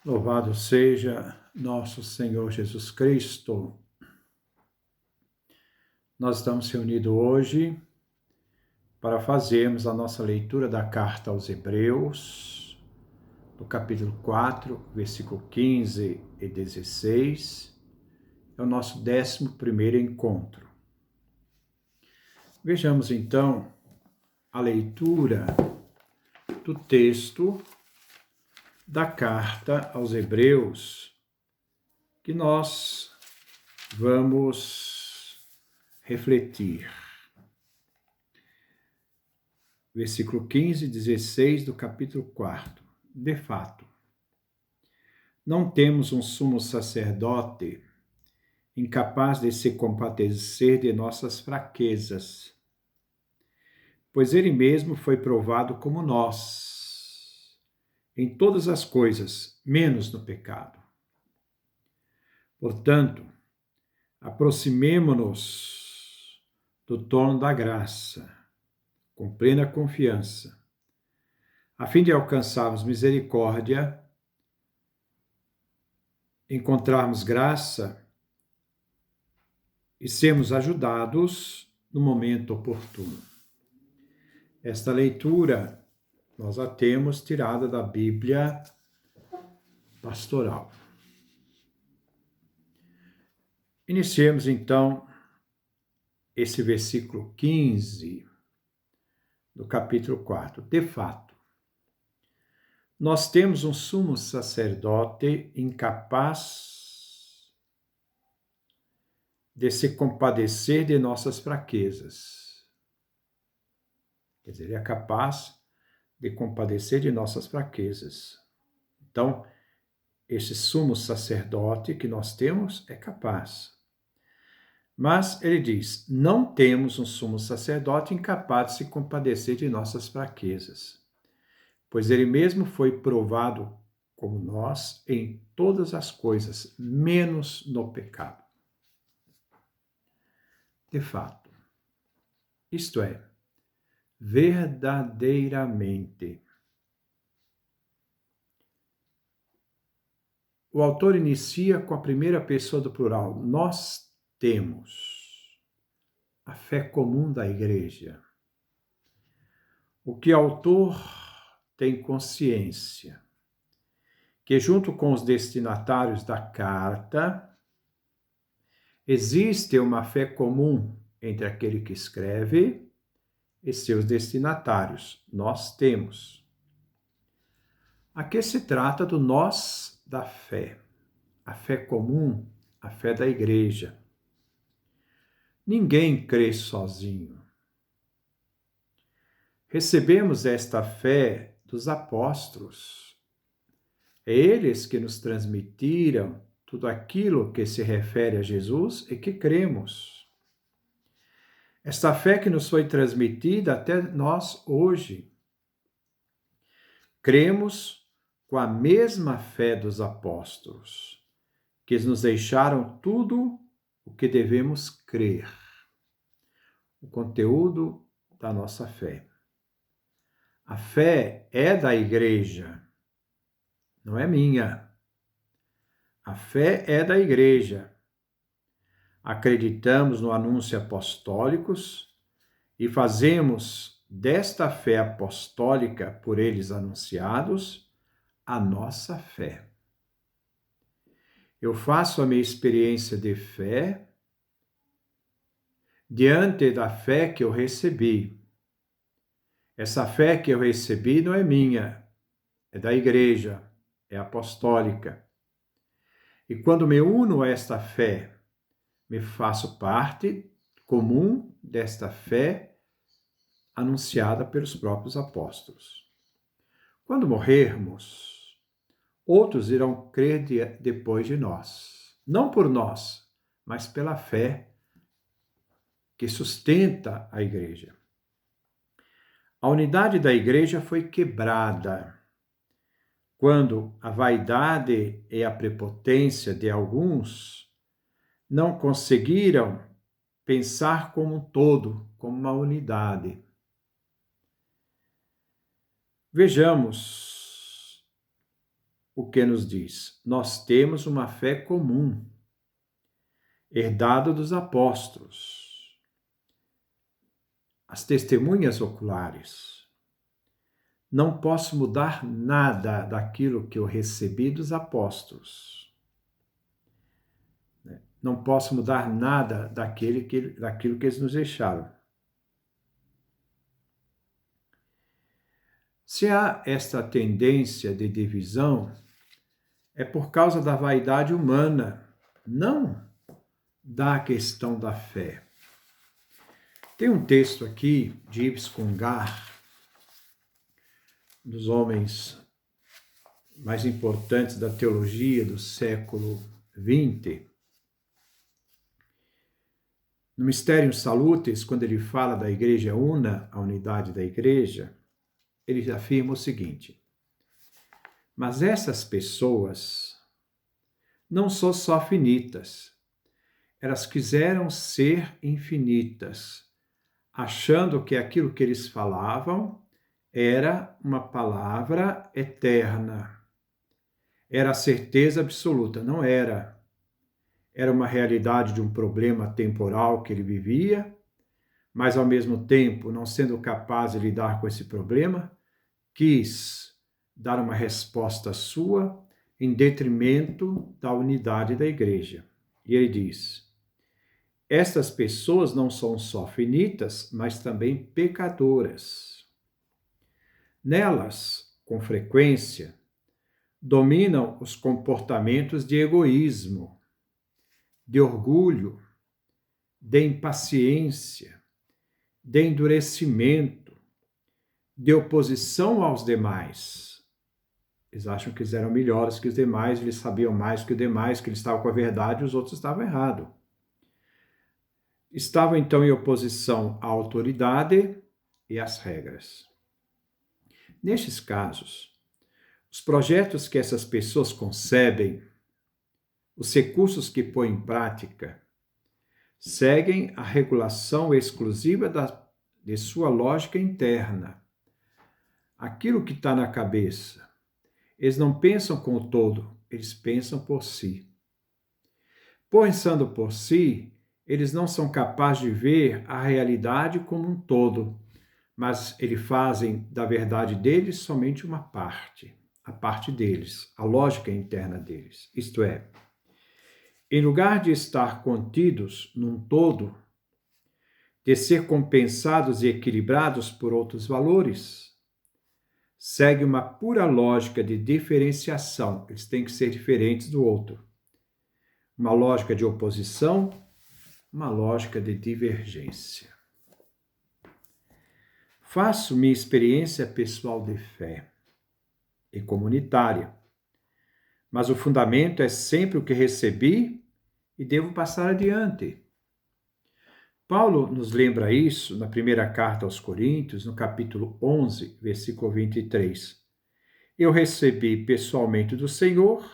Louvado seja nosso Senhor Jesus Cristo. Nós estamos reunidos hoje para fazermos a nossa leitura da carta aos Hebreus, do capítulo 4, versículo 15 e 16. É o nosso 11º encontro. Vejamos então a leitura do texto da carta aos Hebreus, que nós vamos refletir. Versículo 15 e 16 do capítulo 4. De fato, não temos um sumo sacerdote incapaz de se compadecer de nossas fraquezas, pois ele mesmo foi provado como nós, em todas as coisas, menos no pecado. Portanto, aproximemo-nos do trono da graça, com plena confiança, a fim de alcançarmos misericórdia, encontrarmos graça e sermos ajudados no momento oportuno. Esta leitura nós a temos tirada da Bíblia Pastoral. Iniciemos então esse versículo 15 do capítulo 4. De fato, nós temos um sumo sacerdote incapaz de se compadecer de nossas fraquezas. Quer dizer, ele é capaz de compadecer de nossas fraquezas. Então, esse sumo sacerdote que nós temos é capaz. Mas ele diz, não temos um sumo sacerdote incapaz de se compadecer de nossas fraquezas, pois ele mesmo foi provado como nós em todas as coisas, menos no pecado. De fato, isto é, verdadeiramente. O autor inicia com a primeira pessoa do plural. Nós temos a fé comum da igreja. O que o autor tem consciência que, junto com os destinatários da carta, existe uma fé comum entre aquele que escreve e seus destinatários. Nós temos. Aqui se trata do nós da fé, a fé comum, a fé da igreja. Ninguém crê sozinho. Recebemos esta fé dos apóstolos. É eles que nos transmitiram tudo aquilo que se refere a Jesus e que cremos. Esta fé que nos foi transmitida até nós hoje. Cremos com a mesma fé dos apóstolos, que nos deixaram tudo o que devemos crer. O conteúdo da nossa fé. A fé é da igreja, não é minha. A fé é da igreja. Acreditamos no anúncio apostólicos e fazemos desta fé apostólica por eles anunciados a nossa fé. Eu faço a minha experiência de fé diante da fé que eu recebi. Essa fé que eu recebi não é minha, é da igreja, é apostólica. E quando me uno a esta fé, me faço parte comum desta fé anunciada pelos próprios apóstolos. Quando morrermos, outros irão crer depois de nós. Não por nós, mas pela fé que sustenta a igreja. A unidade da igreja foi quebrada quando a vaidade e a prepotência de alguns não conseguiram pensar como um todo, como uma unidade. Vejamos o que nos diz? Nós temos uma fé comum, herdada dos apóstolos, as testemunhas oculares. Não posso mudar nada daquilo que eu recebi dos apóstolos. Não posso mudar nada daquilo que eles nos deixaram. Se há esta tendência de divisão, é por causa da vaidade humana, não da questão da fé. Tem um texto aqui de Yves Congar, um dos homens mais importantes da teologia do século XX. No Mysterium Salutis, quando ele fala da Igreja Una, a unidade da Igreja, ele afirma o seguinte: mas essas pessoas não são só finitas, elas quiseram ser infinitas, achando que aquilo que eles falavam era uma palavra eterna, era a certeza absoluta. Não era. Era uma realidade de um problema temporal que ele vivia, mas ao mesmo tempo, não sendo capaz de lidar com esse problema, quis dar uma resposta sua em detrimento da unidade da igreja. E ele diz: estas pessoas não são só finitas, mas também pecadoras. Nelas, com frequência, dominam os comportamentos de egoísmo, de orgulho, de impaciência, de endurecimento, de oposição aos demais. Eles acham que eles eram melhores que os demais, eles sabiam mais que os demais, que eles estavam com a verdade e os outros estavam errados. Estavam então em oposição à autoridade e às regras. Nestes casos, os projetos que essas pessoas concebem, os recursos que põem em prática, seguem a regulação exclusiva de sua lógica interna. Aquilo que está na cabeça. Eles não pensam com o todo, eles pensam por si. Pensando por si, eles não são capazes de ver a realidade como um todo, mas eles fazem da verdade deles somente uma parte, a parte deles, a lógica interna deles. Isto é, em lugar de estar contidos num todo, de ser compensados e equilibrados por outros valores, segue uma pura lógica de diferenciação. Eles têm que ser diferentes do outro. Uma lógica de oposição, uma lógica de divergência. Faço minha experiência pessoal de fé e comunitária, mas o fundamento é sempre o que recebi e devo passar adiante. Paulo nos lembra isso na primeira carta aos Coríntios, no capítulo 11, versículo 23. Eu recebi pessoalmente do Senhor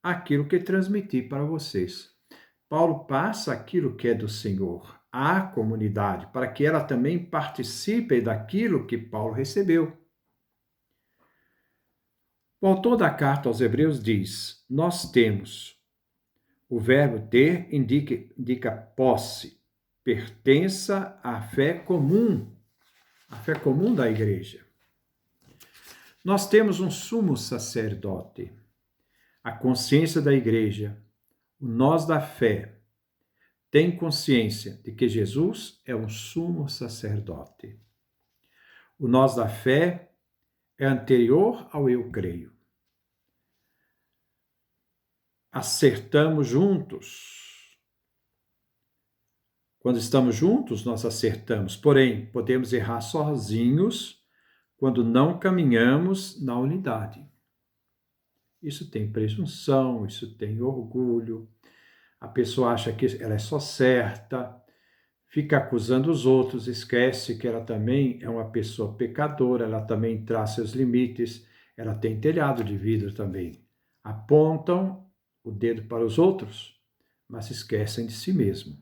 aquilo que transmiti para vocês. Paulo passa aquilo que é do Senhor à comunidade, para que ela também participe daquilo que Paulo recebeu. O autor da carta aos Hebreus diz: nós temos. O verbo ter indica posse, pertença à fé comum, a fé comum da igreja. Nós temos um sumo sacerdote, a consciência da igreja, o nós da fé, tem consciência de que Jesus é um sumo sacerdote. O nós da fé é anterior ao eu creio. Acertamos juntos. Quando estamos juntos, nós acertamos. Porém, podemos errar sozinhos quando não caminhamos na unidade. Isso tem presunção, isso tem orgulho. A pessoa acha que ela é só certa, fica acusando os outros, esquece que ela também é uma pessoa pecadora, ela também traz seus limites, ela tem telhado de vidro também. Apontam o dedo para os outros, mas esquecem de si mesmo.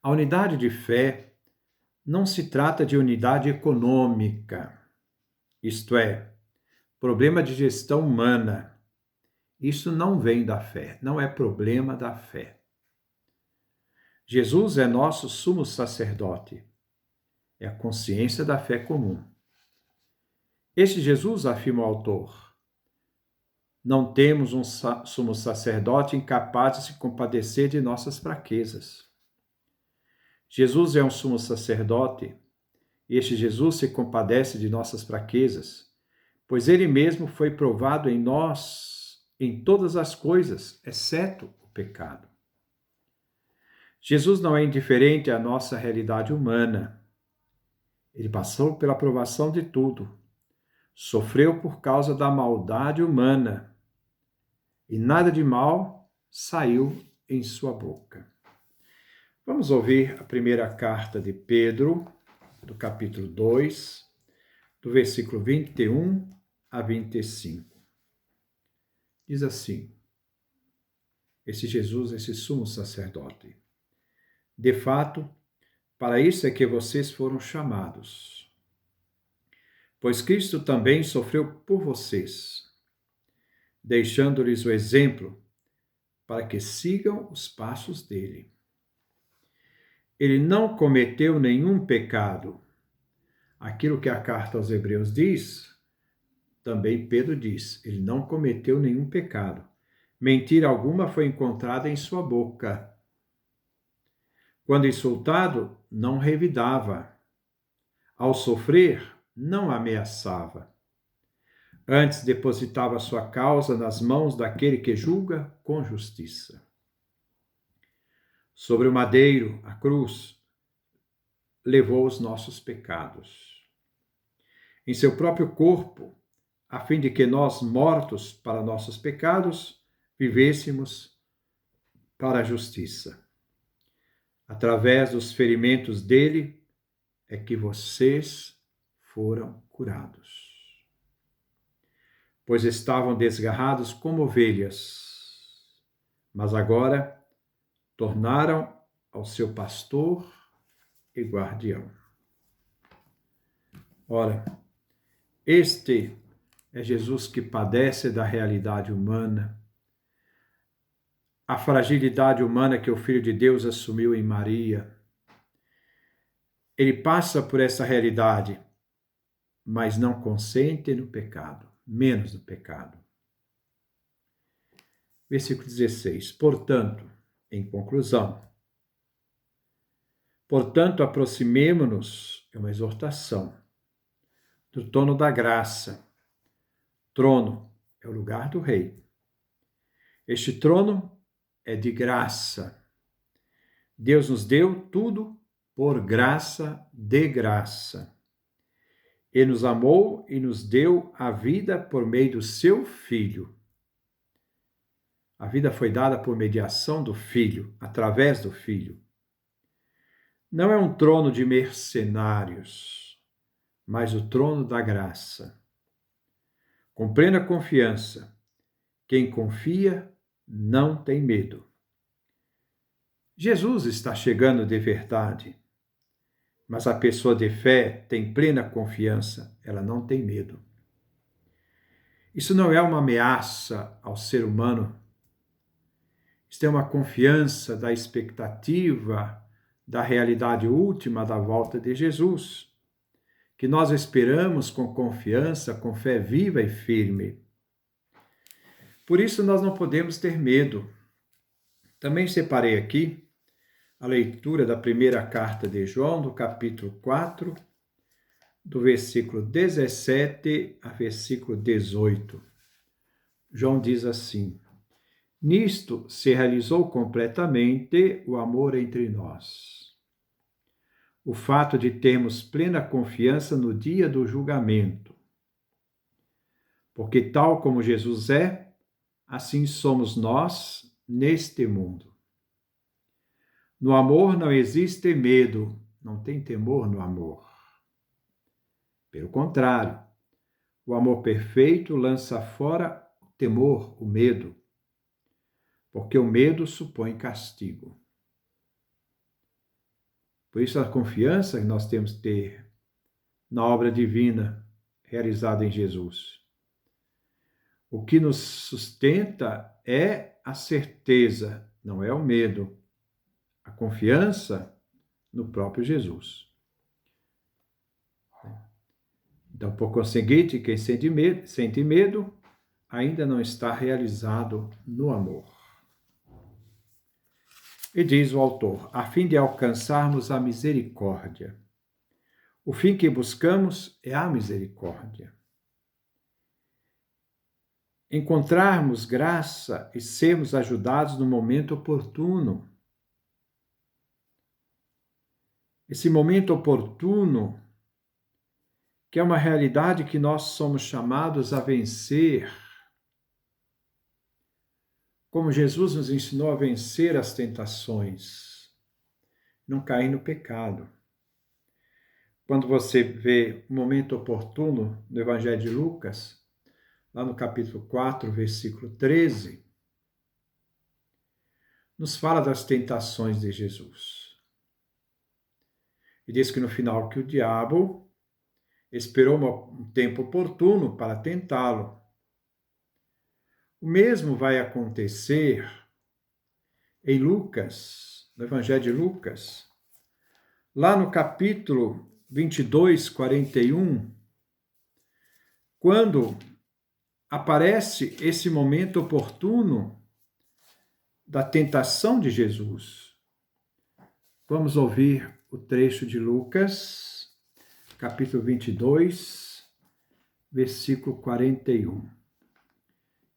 A unidade de fé não se trata de unidade econômica, isto é, problema de gestão humana. Isso não vem da fé, não é problema da fé. Jesus é nosso sumo sacerdote. É a consciência da fé comum. Este Jesus, afirma o autor, não temos um sumo sacerdote incapaz de se compadecer de nossas fraquezas. Jesus é um sumo sacerdote, e este Jesus se compadece de nossas fraquezas, pois ele mesmo foi provado em nós, em todas as coisas, exceto o pecado. Jesus não é indiferente à nossa realidade humana. Ele passou pela provação de tudo. Sofreu por causa da maldade humana. E nada de mal saiu em sua boca. Vamos ouvir a primeira carta de Pedro, do capítulo 2, do versículo 21 a 25. Diz assim: esse Jesus, esse sumo sacerdote. De fato, para isso é que vocês foram chamados. Pois Cristo também sofreu por vocês, deixando-lhes o exemplo para que sigam os passos dele. Ele não cometeu nenhum pecado. Aquilo que a carta aos Hebreus diz, também Pedro diz, ele não cometeu nenhum pecado. Mentira alguma foi encontrada em sua boca. Quando insultado, não revidava. Ao sofrer, não ameaçava. Antes depositava sua causa nas mãos daquele que julga com justiça. Sobre o madeiro, a cruz, levou os nossos pecados. Em seu próprio corpo, a fim de que nós, mortos para nossos pecados, vivêssemos para a justiça. Através dos ferimentos dele é que vocês foram curados. Pois estavam desgarrados como ovelhas, mas agora tornaram ao seu pastor e guardião. Ora, este é Jesus que padece da realidade humana, a fragilidade humana que o Filho de Deus assumiu em Maria. Ele passa por essa realidade, mas não consente no pecado, menos no pecado. Versículo 16. Portanto, em conclusão, aproximemo-nos, é uma exortação, do trono da graça. Trono é o lugar do rei. Este trono é de graça. Deus nos deu tudo por graça de graça. Ele nos amou e nos deu a vida por meio do seu Filho. A vida foi dada por mediação do Filho, através do Filho. Não é um trono de mercenários, mas o trono da graça. Com plena confiança, quem confia não tem medo. Jesus está chegando de verdade, mas a pessoa de fé tem plena confiança, ela não tem medo. Isso não é uma ameaça ao ser humano. Isto é uma confiança da expectativa da realidade última da volta de Jesus, que nós esperamos com confiança, com fé viva e firme. Por isso nós não podemos ter medo. Também separei aqui a leitura da primeira carta de João, do capítulo 4, do versículo 17 a versículo 18. João diz assim: nisto se realizou completamente o amor entre nós. O fato de termos plena confiança no dia do julgamento. Porque tal como Jesus é, assim somos nós neste mundo. No amor não existe medo, não tem temor no amor. Pelo contrário, o amor perfeito lança fora o temor, o medo, porque o medo supõe castigo. Por isso a confiança que nós temos que ter na obra divina realizada em Jesus. O que nos sustenta é a certeza, não é o medo, a confiança no próprio Jesus. Então, por conseguinte, quem sente medo ainda não está realizado no amor. E diz o autor, a fim de alcançarmos a misericórdia. O fim que buscamos é a misericórdia. Encontrarmos graça e sermos ajudados no momento oportuno. Esse momento oportuno, que é uma realidade que nós somos chamados a vencer, como Jesus nos ensinou a vencer as tentações, não cair no pecado. Quando você vê o momento oportuno no Evangelho de Lucas, lá no capítulo 4, versículo 13, nos fala das tentações de Jesus. E diz que no final que o diabo esperou um tempo oportuno para tentá-lo. O mesmo vai acontecer em Lucas, no Evangelho de Lucas, lá no capítulo 22, 41, quando aparece esse momento oportuno da tentação de Jesus. Vamos ouvir o trecho de Lucas, capítulo 22, versículo 41,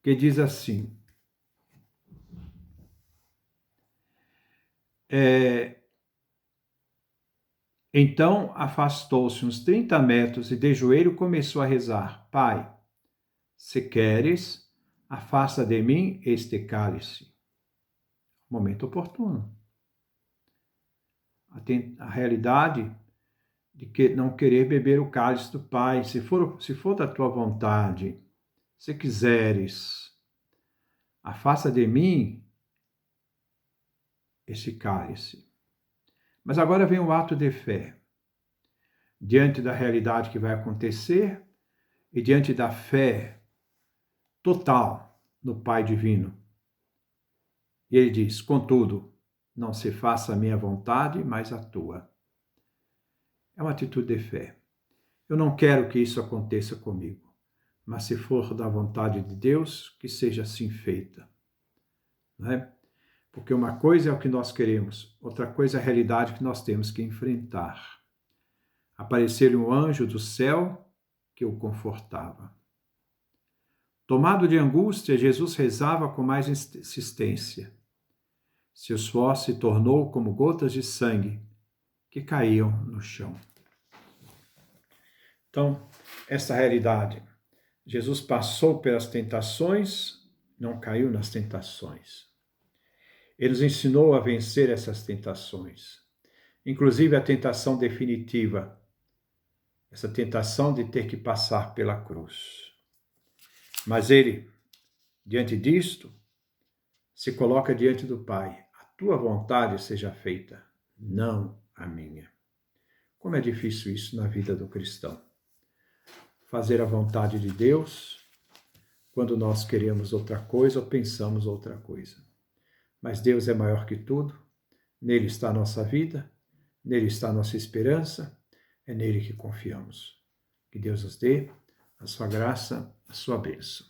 que diz assim: Então afastou-se uns 30 metros e de joelho começou a rezar: Pai, se queres, afasta de mim este cálice. Momento oportuno. A realidade de que não querer beber o cálice do Pai, se for da tua vontade, se quiseres, afasta de mim este cálice. Mas agora vem o ato de fé. Diante da realidade que vai acontecer e diante da fé total no Pai Divino. E ele diz, contudo, não se faça a minha vontade, mas a tua. É uma atitude de fé. Eu não quero que isso aconteça comigo, mas se for da vontade de Deus, que seja assim feita. Não é? Porque uma coisa é o que nós queremos, outra coisa é a realidade que nós temos que enfrentar. Apareceu-lhe um anjo do céu que o confortava. Tomado de angústia, Jesus rezava com mais insistência. Seu suor se tornou como gotas de sangue que caíam no chão. Então, essa realidade, Jesus passou pelas tentações, não caiu nas tentações. Ele nos ensinou a vencer essas tentações, inclusive a tentação definitiva, essa tentação de ter que passar pela cruz. Mas ele, diante disto, se coloca diante do Pai. A tua vontade seja feita, não a minha. Como é difícil isso na vida do cristão. Fazer a vontade de Deus quando nós queremos outra coisa ou pensamos outra coisa. Mas Deus é maior que tudo, nele está a nossa vida, nele está a nossa esperança, é nele que confiamos. Que Deus nos dê a sua graça, a sua bênção.